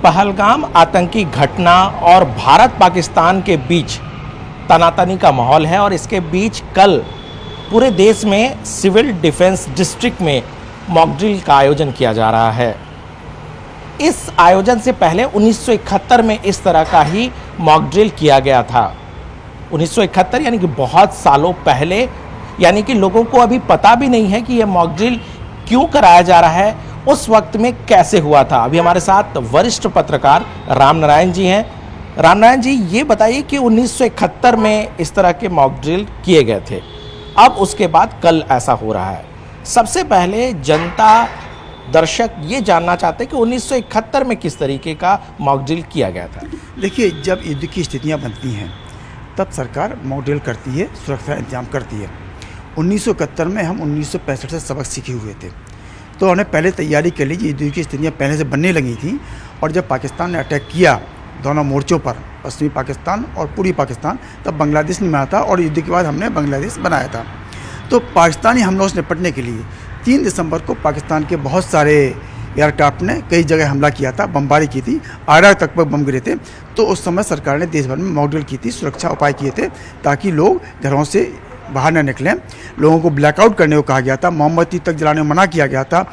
पहलगाम आतंकी घटना और भारत पाकिस्तान के बीच तनातनी का माहौल है और इसके बीच कल पूरे देश में सिविल डिफेंस डिस्ट्रिक्ट में मॉक ड्रिल का आयोजन किया जा रहा है। इस आयोजन से पहले 1971 में इस तरह का ही मॉक ड्रिल किया गया था। 1971 यानी कि बहुत सालों पहले, यानी कि लोगों को अभी पता भी नहीं है कि यह मॉक ड्रिल क्यों कराया जा रहा है, उस वक्त में कैसे हुआ था। अभी हमारे साथ वरिष्ठ पत्रकार रामनारायण जी हैं। रामनारायण जी, ये बताइए कि 1971 में इस तरह के मॉक ड्रिल किए गए थे, अब उसके बाद कल ऐसा हो रहा है। सबसे पहले जनता दर्शक ये जानना चाहते हैं कि 1971 में किस तरीके का मॉक ड्रिल किया गया था। देखिए, जब युद्ध की स्थितियां बनती हैं तब सरकार मॉक ड्रिल करती है, सुरक्षा इंतजाम करती है। 1971 में हम 1965 से सबक सीखे हुए थे, तो हमने पहले तैयारी कर ली। युद्ध की स्थितियाँ पहले से बनने लगी थी और जब पाकिस्तान ने अटैक किया दोनों मोर्चों पर, पश्चिमी पाकिस्तान और पूर्वी पाकिस्तान, तब बांग्लादेश नहीं बना था और युद्ध के बाद हमने बांग्लादेश बनाया था। तो पाकिस्तानी हमलों से निपटने के लिए 3 दिसंबर को पाकिस्तान के बहुत सारे एयरक्राफ्ट ने कई जगह हमला किया था, बमबारी की थी, आगरा तक पर बम गिरे थे। तो उस समय सरकार ने देश भर में मॉक ड्रिल की थी, सुरक्षा उपाय किए थे ताकि लोग घरों से बाहर न निकलें। लोगों को ब्लैकआउट करने को कहा गया था, मोमबत्ती तक जलाने को मना किया गया था,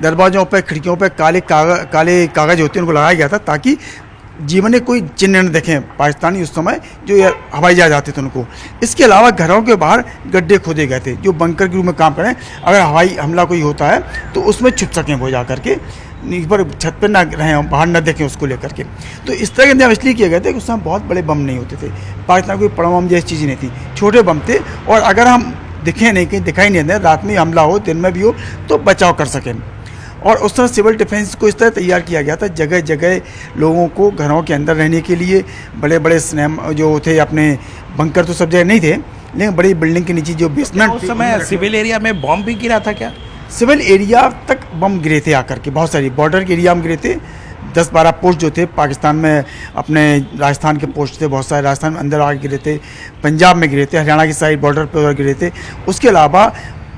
दरवाज़ों पर खिड़कियों पर काले कागज़ होते हैं उनको लगाया गया था ताकि जीवन में कोई चिन्ह न देखें पाकिस्तानी उस समय जो हवाई जहाज आते थे उनको। इसके अलावा घरों के बाहर गड्ढे खोदे गए थे जो बंकर के रूप में काम करें, अगर हवाई हमला कोई होता है तो उसमें छुप सकें वो जा करके, पर छत पर ना रहें, बाहर ना देखें उसको लेकर के। तो इस तरह के इंतजाम इसलिए किए गए थे कि उस समय बहुत बड़े बम नहीं होते थे, पाकिस्तान कोई परमाणु बम जैसी चीज़ें नहीं थी, छोटे बम थे। और अगर हम दिखें नहीं, कहीं दिखाई नहीं दें, रात में हमला हो दिन में भी हो तो बचाव कर सकें। और उस तरह सिविल डिफेंस को इस तरह तैयार किया गया था, जगह जगह लोगों को घरों के अंदर रहने के लिए बड़े बड़े जो थे अपने बंकर तो सब जगह नहीं थे, लेकिन बड़ी बिल्डिंग के नीचे जो बेसमेंट। उस समय सिविल एरिया में बम भी गिरा था क्या? सिविल एरिया तक बम गिरे थे आकर के, बहुत सारी बॉर्डर के एरिया में गिरे थे। 10-12 पोस्ट जो थे पाकिस्तान में, अपने राजस्थान के पोस्ट थे बहुत सारे, राजस्थान में अंदर आके गिरे थे, पंजाब में गिरे थे, हरियाणा की साइड बॉर्डर पर गिरे थे। उसके अलावा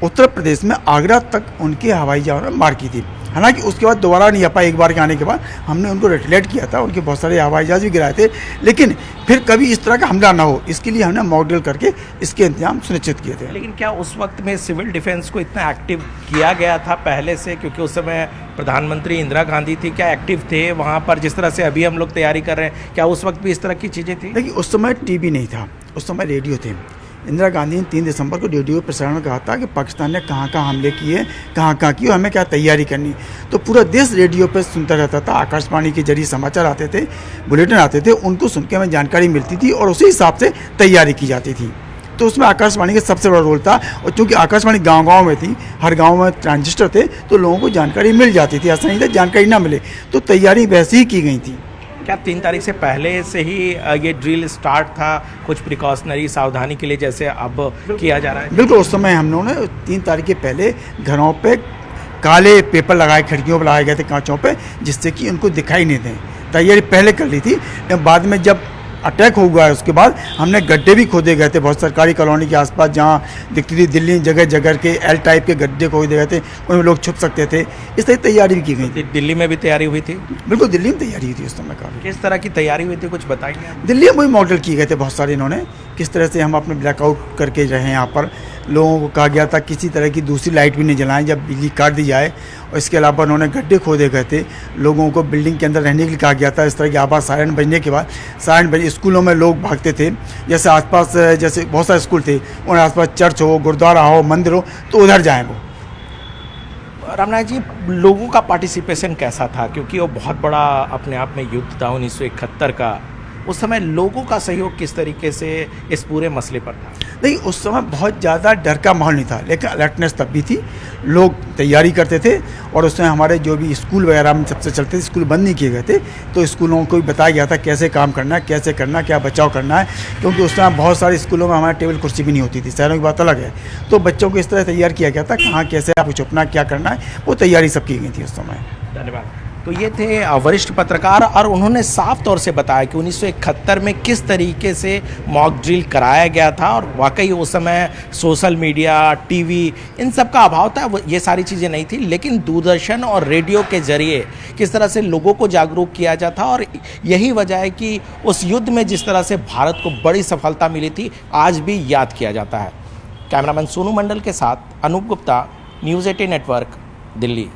उत्तर प्रदेश में आगरा तक उनके हवाई जहाज़ों ने मार की थी। हालांकि उसके बाद दोबारा नहीं आ पाए, एक बार के आने के बाद हमने उनको रिटेलिएट किया था, उनके बहुत सारे हवाई जहाज़ भी गिराए थे, लेकिन फिर कभी इस तरह का हमला ना हो इसके लिए हमने मॉक ड्रिल करके इसके इंतजाम सुनिश्चित किए थे। लेकिन क्या उस वक्त में सिविल डिफेंस को इतना एक्टिव किया गया था पहले से, क्योंकि उस समय प्रधानमंत्री इंदिरा गांधी थी, क्या एक्टिव थे वहाँ पर जिस तरह से अभी हम लोग तैयारी कर रहे हैं? क्या उस वक्त भी इस तरह की चीज़ें थी? देखिए, उस समय टीवी नहीं था, उस समय रेडियो थे। इंदिरा गांधी ने 3 दिसंबर को रेडियो प्रसारण में कहा था कि पाकिस्तान ने कहाँ कहाँ हमले किए, कहाँ कहाँ किए, हमें क्या तैयारी करनी। तो पूरा देश रेडियो पर सुनता रहता था, आकाशवाणी के जरिए समाचार आते थे, बुलेटिन आते थे, उनको सुन के हमें जानकारी मिलती थी और उसी हिसाब से तैयारी की जाती थी। तो उसमें आकाशवाणी का सबसे बड़ा रोल था, और चूँकि आकाशवाणी गाँव में थी, हर गाँव में ट्रांजिस्टर थे, तो लोगों को जानकारी मिल जाती थी। ऐसा नहीं था जानकारी ना मिले, तो तैयारी वैसे ही की गई थी। क्या 3 तारीख से पहले से ही ये ड्रिल स्टार्ट था, कुछ प्रिकॉशनरी सावधानी के लिए जैसे अब किया जा रहा है? बिल्कुल, उस समय हम लोगों ने 3 तारीख के पहले घरों पे काले पेपर लगाए, खिड़कियों पर लगाए गए थे, कांचों पे, जिससे कि उनको दिखाई नहीं दें। तैयारी पहले कर ली थी। बाद में जब अटैक हो गया उसके बाद हमने गड्ढे भी खोदे गए थे बहुत सरकारी कॉलोनी के आसपास, जहाँ दिखती थी दिल्ली जगह जगह के एल टाइप के गड्ढे खोदे गए थे, उनमें लोग छुप सकते थे। इस तरह तैयारी भी की गई थी। दिल्ली में भी तैयारी हुई थी? बिल्कुल, दिल्ली में तैयारी हुई थी उस समय काफ़ी। किस तरह की तैयारी हुई थी, कुछ बताएंगे? दिल्ली में वही मॉडल किए गए थे बहुत सारे, इन्होंने किस तरह से हम अपने ब्लैकआउट करके रहे। यहाँ पर लोगों को कहा गया था किसी तरह की दूसरी लाइट भी नहीं जलाएं जब बिजली काट दी जाए। और इसके अलावा उन्होंने गड्ढे खोदे गए थे, लोगों को बिल्डिंग के अंदर रहने के लिए कहा गया था। इस तरह की आवाज़ सायरन बजने के बाद, सायरन बजे स्कूलों में लोग भागते थे, जैसे आसपास जैसे बहुत सारे स्कूल थे, उन आसपास चर्च हो, गुरुद्वारा हो, मंदिर हो, तो उधर जाएँ वो। रामनाथ जी, लोगों का पार्टिसिपेशन कैसा था, क्योंकि वो बहुत बड़ा अपने आप में युद्ध था 1971 का, उस समय लोगों का सहयोग किस तरीके से इस पूरे मसले पर था? नहीं, उस समय बहुत ज़्यादा डर का माहौल नहीं था, लेकिन अलर्टनेस तब भी थी, लोग तैयारी करते थे। और उस समय हमारे जो भी स्कूल वगैरह में सबसे चलते थे, स्कूल बंद नहीं किए गए थे, तो स्कूलों को भी बताया गया था कैसे काम करना है, कैसे करना है, क्या बचाव करना है, क्योंकि उस समय बहुत सारे स्कूलों में हमारे टेबल कुर्सी भी नहीं होती थी, शहरों की बात अलग है। तो बच्चों को इस तरह तैयार किया गया था, कहाँ कैसे आपको छुपना, क्या करना है, वो तैयारी सब की गई थी उस समय। धन्यवाद। तो ये थे वरिष्ठ पत्रकार और उन्होंने साफ तौर से बताया कि 1971 में किस तरीके से मॉक ड्रिल कराया गया था और वाकई उस समय सोशल मीडिया, टीवी इन सब का अभाव था, ये सारी चीज़ें नहीं थी, लेकिन दूरदर्शन और रेडियो के जरिए किस तरह से लोगों को जागरूक किया जाता और यही वजह है कि उस युद्ध में जिस तरह से भारत को बड़ी सफलता मिली थी आज भी याद किया जाता है। कैमरामैन सोनू मंडल के साथ अनूप गुप्ता, न्यूज़ 18 नेटवर्क, दिल्ली।